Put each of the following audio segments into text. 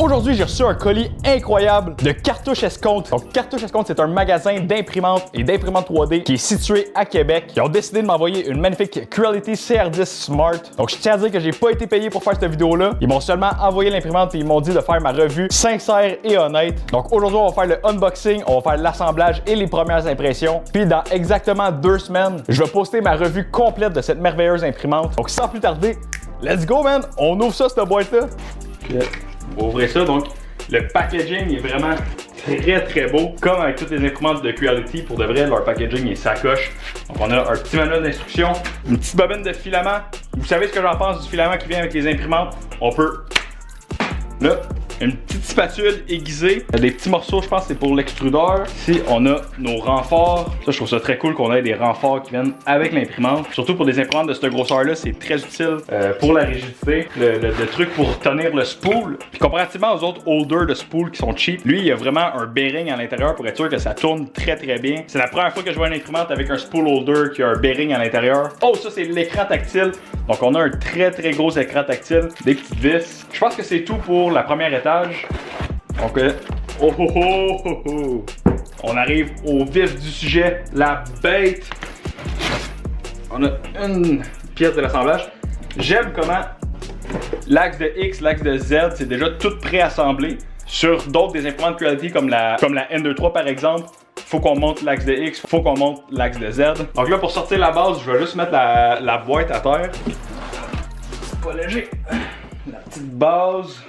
Aujourd'hui, j'ai reçu un colis incroyable de Cartouches Escompte. Donc, Cartouches Escompte, c'est un magasin d'imprimantes et d'imprimantes 3D qui est situé à Québec. Ils ont décidé de m'envoyer une magnifique Creality CR10 Smart. Donc, je tiens à dire que j'ai pas été payé pour faire cette vidéo-là. Ils m'ont seulement envoyé l'imprimante et ils m'ont dit de faire ma revue sincère et honnête. Donc, aujourd'hui, on va faire le unboxing, on va faire l'assemblage et les premières impressions. Puis, dans exactement 2 semaines, je vais poster ma revue complète de cette merveilleuse imprimante. Donc, sans plus tarder, let's go, man! On ouvre ça, cette boîte-là. On va ouvrir ça, donc le packaging est vraiment très beau. Comme avec toutes les imprimantes de Creality, pour de vrai, leur packaging est sacoche. Donc on a un petit manuel d'instruction, une petite bobine de filament. Vous savez ce que j'en pense du filament qui vient avec les imprimantes? On peut, là, une petite spatule aiguisée. Des petits morceaux, je pense que c'est pour l'extrudeur. Ici, on a nos renforts. Ça, je trouve ça très cool qu'on ait des renforts qui viennent avec l'imprimante. Surtout pour des imprimantes de cette grosseur-là, c'est très utile pour la rigidité. Le truc pour tenir le spool. Puis comparativement aux autres holders de spool qui sont cheap, lui, il y a vraiment un bearing à l'intérieur pour être sûr que ça tourne très bien. C'est la première fois que je vois une imprimante avec un spool holder qui a un bearing à l'intérieur. Oh, ça, c'est l'écran tactile. Donc, on a un très gros écran tactile. Des petites vis. Je pense que c'est tout pour la première étape. Donc, on arrive au vif du sujet, la bête. On a une pièce de l'assemblage. J'aime comment l'axe de X, l'axe de Z, c'est déjà tout préassemblé. Sur d'autres des imprimantes Creality comme la N23 par exemple, faut qu'on monte l'axe de X, faut qu'on monte l'axe de Z. Donc là, pour sortir la base, je vais juste mettre la boîte à terre. C'est pas léger. La petite base.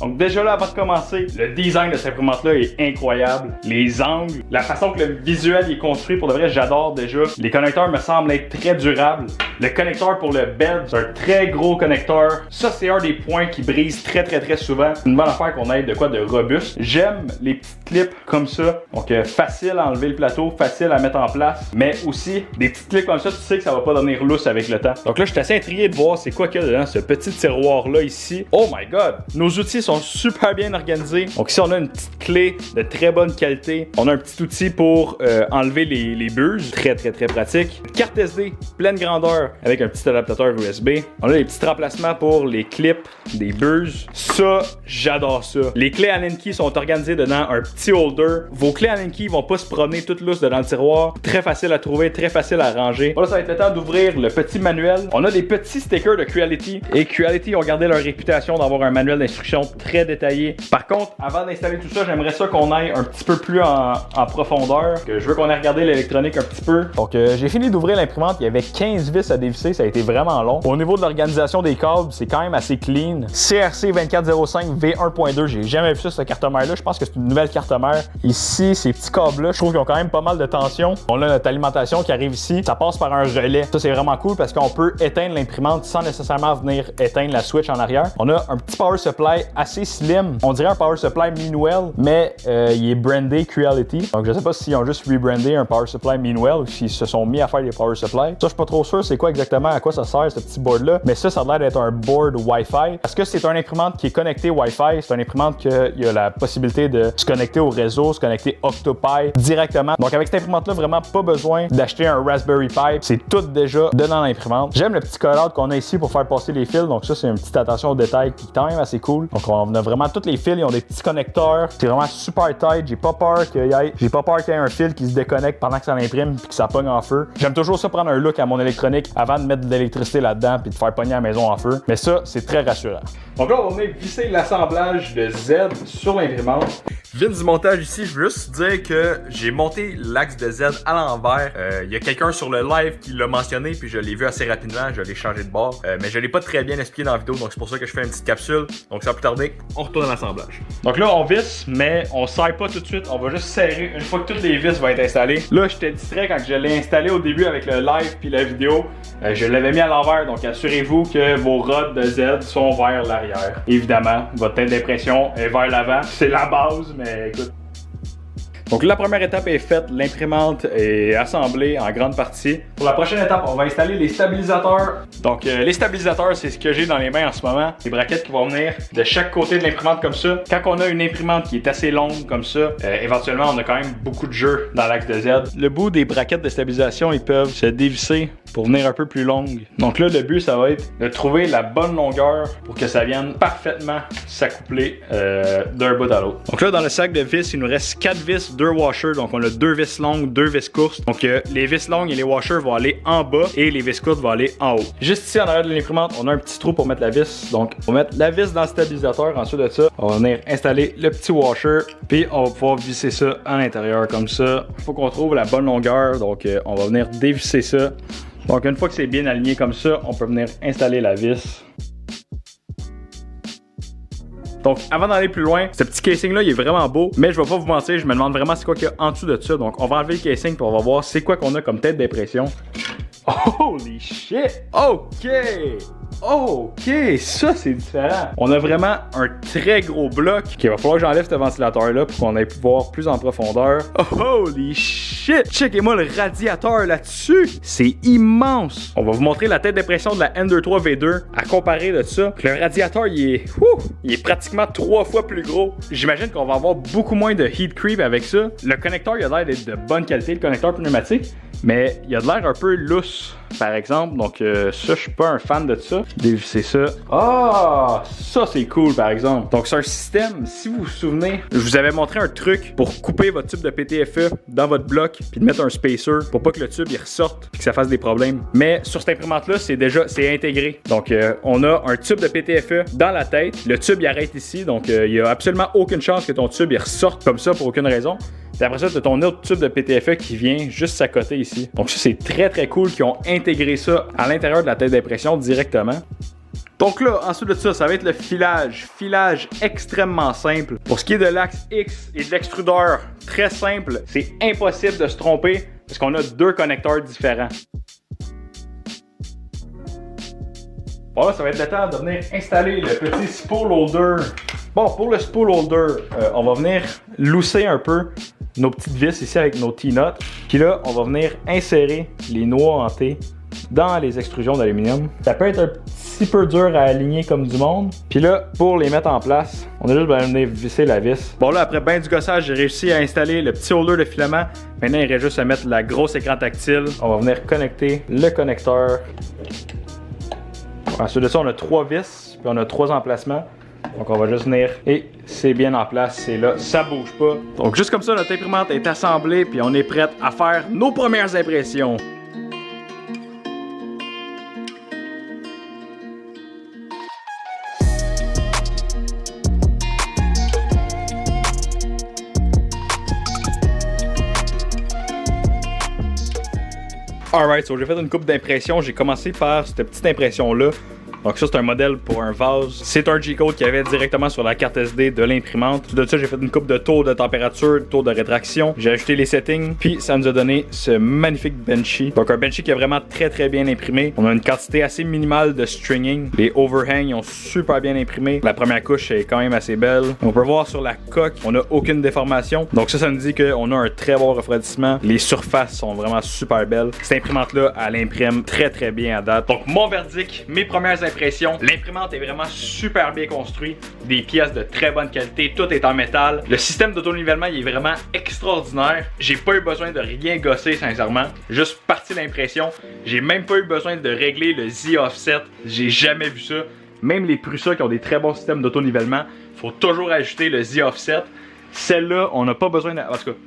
Donc déjà là, avant de commencer, le design de cette imprimante-là est incroyable. Les angles, la façon que le visuel est construit, pour de vrai, j'adore déjà. Les connecteurs me semblent être très durables. Le connecteur pour le bed, c'est un très gros connecteur. Ça, c'est un des points qui brise très souvent. C'est une bonne affaire qu'on ait de quoi de robuste. J'aime les petites clips comme ça. Donc facile à enlever le plateau, facile à mettre en place. Mais aussi, des petites clips comme ça, tu sais que ça va pas devenir lousse avec le temps. Donc là, je suis assez intrigué de voir c'est quoi qu'il y a dedans ce petit tiroir-là ici. Oh my god! Nos outils sont super bien organisés. Donc ici, on a une petite clé de très bonne qualité. On a un petit outil pour enlever les buses. Très pratique. Une carte SD pleine grandeur avec un petit adaptateur USB. On a des petits remplacements pour les clips des buses. Ça, j'adore ça. Les clés Allen key sont organisées dedans un petit holder. Vos clés Allen key vont pas se promener toutes lousses dans le tiroir. Très facile à trouver, très facile à ranger. Voilà, ça va être le temps d'ouvrir le petit manuel. On a des petits stickers de Creality. Et Creality ont gardé leur réputation d'avoir un manuel d'instruction très détaillé. Par contre, avant d'installer tout ça, j'aimerais ça qu'on aille un petit peu plus en profondeur. Que je veux qu'on ait regardé l'électronique un petit peu. Donc, j'ai fini d'ouvrir l'imprimante. Il y avait 15 vis à dévisser. Ça a été vraiment long. Au niveau de l'organisation des câbles, c'est quand même assez clean. CRC 2405 V1.2. J'ai jamais vu ça, cette carte mère-là. Je pense que c'est une nouvelle carte mère. Ici, ces petits câbles-là, je trouve qu'ils ont quand même pas mal de tension. On a notre alimentation qui arrive ici. Ça passe par un relais. Ça, c'est vraiment cool parce qu'on peut éteindre l'imprimante sans nécessairement venir éteindre la switch en arrière. On a un petit power supply assez slim. On dirait un power supply Meanwell, mais il est brandé Creality. Donc, je sais pas s'ils ont juste rebrandé un power supply Meanwell ou s'ils se sont mis à faire des power supply. Ça, je suis pas trop sûr c'est quoi exactement, à quoi ça sert ce petit board-là. Mais ça a l'air d'être un board Wi-Fi. Parce que c'est une imprimante qui est connectée Wi-Fi. C'est une imprimante qu'il y a la possibilité de se connecter au réseau, se connecter Octopi directement. Donc, avec cette imprimante-là, vraiment pas besoin d'acheter un Raspberry Pi. C'est tout déjà dedans l'imprimante. J'aime le petit call-out qu'on a ici pour faire passer les fils. Donc, ça, c'est une petite attention aux détails qui est quand même assez cool. Donc, on a vraiment tous les fils. Ils ont des petits connecteurs. C'est vraiment super tight. J'ai pas peur qu'il y ait un fil qui se déconnecte pendant que ça l'imprime puis que ça pogne en feu. J'aime toujours ça prendre un look à mon électronique avant de mettre de l'électricité là-dedans puis de faire pogner la maison en feu. Mais ça, c'est très rassurant. Donc là, on va venir visser l'assemblage de Z sur l'imprimante. Je viens du montage ici, je veux juste dire que j'ai monté l'axe de Z à l'envers. Il y a quelqu'un sur le live qui l'a mentionné, puis je l'ai vu assez rapidement, je l'ai changé de bord. Mais je l'ai pas très bien expliqué dans la vidéo, donc c'est pour ça que je fais une petite capsule. Donc sans plus tarder, on retourne à l'assemblage. Donc là, on visse, mais on serre pas tout de suite, on va juste serrer une fois que toutes les vis vont être installées. Là, j'étais distrait quand je l'ai installé au début avec le live puis la vidéo. Je l'avais mis à l'envers, donc assurez-vous que vos rods de Z sont vers l'arrière. Évidemment, votre tête d'impression est vers l'avant. C'est la base, mais écoute. Donc la première étape est faite, l'imprimante est assemblée en grande partie. Pour la prochaine étape, on va installer les stabilisateurs. Donc les stabilisateurs, c'est ce que j'ai dans les mains en ce moment. Des braquettes qui vont venir de chaque côté de l'imprimante comme ça. Quand on a une imprimante qui est assez longue comme ça, éventuellement on a quand même beaucoup de jeu dans l'axe de Z. Le bout des braquettes de stabilisation, ils peuvent se dévisser pour venir un peu plus longue. Donc là, le but, ça va être de trouver la bonne longueur pour que ça vienne parfaitement s'accoupler d'un bout à l'autre. Donc là, dans le sac de vis, il nous reste 4 vis, 2 washers. Donc on a 2 vis longues, 2 vis courtes. Donc les vis longues et les washers vont aller en bas et les vis courtes vont aller en haut. Juste ici, en arrière de l'imprimante, on a un petit trou pour mettre la vis. Donc on va mettre la vis dans le stabilisateur. Ensuite de ça, on va venir installer le petit washer. Puis on va pouvoir visser ça à l'intérieur comme ça. Il faut qu'on trouve la bonne longueur. Donc on va venir dévisser ça. Donc une fois que c'est bien aligné comme ça, on peut venir installer la vis. Donc avant d'aller plus loin, ce petit casing là il est vraiment beau, mais je vais pas vous mentir, je me demande vraiment c'est quoi qu'il y a en dessous de ça. Donc on va enlever le casing puis on va voir c'est quoi qu'on a comme tête d'impression. Holy shit! OK! OK! Ça, c'est différent. On a vraiment un très gros bloc. OK, il va falloir que j'enlève ce ventilateur-là pour qu'on aille voir plus en profondeur. Holy shit! Checkez-moi le radiateur là-dessus! C'est immense! On va vous montrer la tête d'impression de la Ender 3 V2 à comparer de ça. Le radiateur, il est pratiquement 3 fois plus gros. J'imagine qu'on va avoir beaucoup moins de heat creep avec ça. Le connecteur, il a l'air d'être de bonne qualité, le connecteur pneumatique, mais il a de l'air un peu lousse, par exemple. Donc ça, je suis pas un fan de ça. Dévisser ça. Ah, ça c'est cool, par exemple. Donc c'est un système, si vous vous souvenez, je vous avais montré un truc pour couper votre tube de PTFE dans votre bloc, puis de mettre un spacer pour pas que le tube il ressorte et que ça fasse des problèmes. Mais sur cette imprimante-là, c'est intégré. Donc on a un tube de PTFE dans la tête. Le tube il arrête ici, donc il y a absolument aucune chance que ton tube il ressorte comme ça pour aucune raison. Puis après ça, tu as ton autre tube de PTFE qui vient juste à côté ici. Donc ça, c'est très très cool qu'ils ont intégré ça à l'intérieur de la tête d'impression directement. Donc là, ensuite de ça, ça va être le filage. Filage extrêmement simple. Pour ce qui est de l'axe X et de l'extrudeur, très simple. C'est impossible de se tromper parce qu'on a 2 connecteurs différents. Bon là, ça va être le temps de venir installer le petit spool holder. Bon, pour le spool holder, on va venir lousser un peu nos petites vis ici avec nos T-nuts. Puis là, on va venir insérer les noix en T dans les extrusions d'aluminium. Ça peut être un petit peu dur à aligner comme du monde. Puis là, pour les mettre en place, on a juste besoin de venir visser la vis. Bon là, après ben du gossage, j'ai réussi à installer le petit holder de filament. Maintenant, il reste juste à mettre la grosse écran tactile. On va venir connecter le connecteur. Ensuite de ça, on a 3 vis, puis on a 3 emplacements. Donc on va juste venir et c'est bien en place, c'est là, ça bouge pas. Donc juste comme ça, notre imprimante est assemblée puis on est prête à faire nos premières impressions. Alright, so j'ai fait une coupe d'impressions, j'ai commencé par cette petite impression-là. Donc ça, c'est un modèle pour un vase. C'est un G-code qu'il y avait directement sur la carte SD de l'imprimante. Tout de ça, j'ai fait une coupe de tour de température, tour de rétraction. J'ai ajouté les settings, puis ça nous a donné ce magnifique Benchy. Donc un Benchy qui est vraiment très très bien imprimé. On a une quantité assez minimale de stringing. Les overhangs, ils ont super bien imprimé. La première couche est quand même assez belle. On peut voir sur la coque, on n'a aucune déformation. Donc ça nous dit qu'on a un très bon refroidissement. Les surfaces sont vraiment super belles. Cette imprimante-là, elle imprime très très bien à date. Donc mon verdict, mes premières impressions. L'imprimante est vraiment super bien construite, des pièces de très bonne qualité, tout est en métal. Le système d'auto-nivellement il est vraiment extraordinaire. J'ai pas eu besoin de rien gosser sincèrement, juste parti l'impression. J'ai même pas eu besoin de régler le Z-offset, j'ai jamais vu ça. Même les Prusa qui ont des très bons systèmes d'auto-nivellement, faut toujours ajouter le Z-offset. Celle-là, on n'a pas besoin de... En tout cas,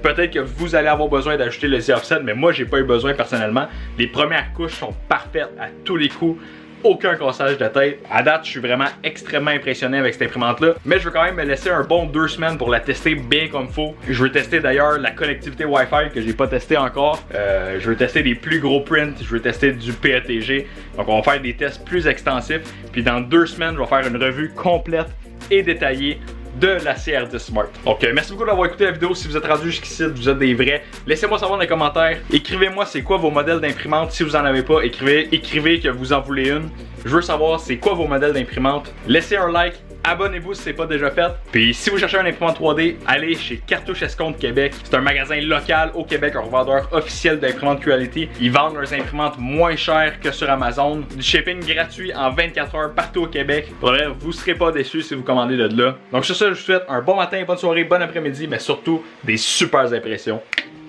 peut-être que vous allez avoir besoin d'ajouter le Z-offset, mais moi j'ai pas eu besoin personnellement. Les premières couches sont parfaites à tous les coups. Aucun cassage de tête. À date, je suis vraiment extrêmement impressionné avec cette imprimante-là. Mais je veux quand même me laisser un bon 2 semaines pour la tester bien comme faut. Je veux tester d'ailleurs la connectivité Wi-Fi que j'ai pas testé encore. Je veux tester des plus gros prints. Je veux tester du PETG. Donc on va faire des tests plus extensifs. Puis dans 2 semaines, je vais faire une revue complète et détaillée de la CR10 Smart. Donc merci beaucoup d'avoir écouté la vidéo. Si vous êtes rendu jusqu'ici, vous êtes des vrais. Laissez-moi savoir dans les commentaires. Écrivez-moi c'est quoi vos modèles d'imprimante. Si vous en avez pas, écrivez que vous en voulez une. Je veux savoir c'est quoi vos modèles d'imprimante. Laissez un like. Abonnez-vous si c'est pas déjà fait. Puis si vous cherchez un imprimante 3D, allez chez Cartouche Escompte Québec. C'est un magasin local au Québec, un revendeur officiel d'imprimantes Quality. Ils vendent leurs imprimantes moins chères que sur Amazon. Du shipping gratuit en 24 heures partout au Québec. Pour vrai, vous serez pas déçus si vous commandez de là. Donc sur ça, je vous souhaite un bon matin, bonne soirée, bon après-midi, mais surtout des super impressions.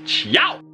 Ciao!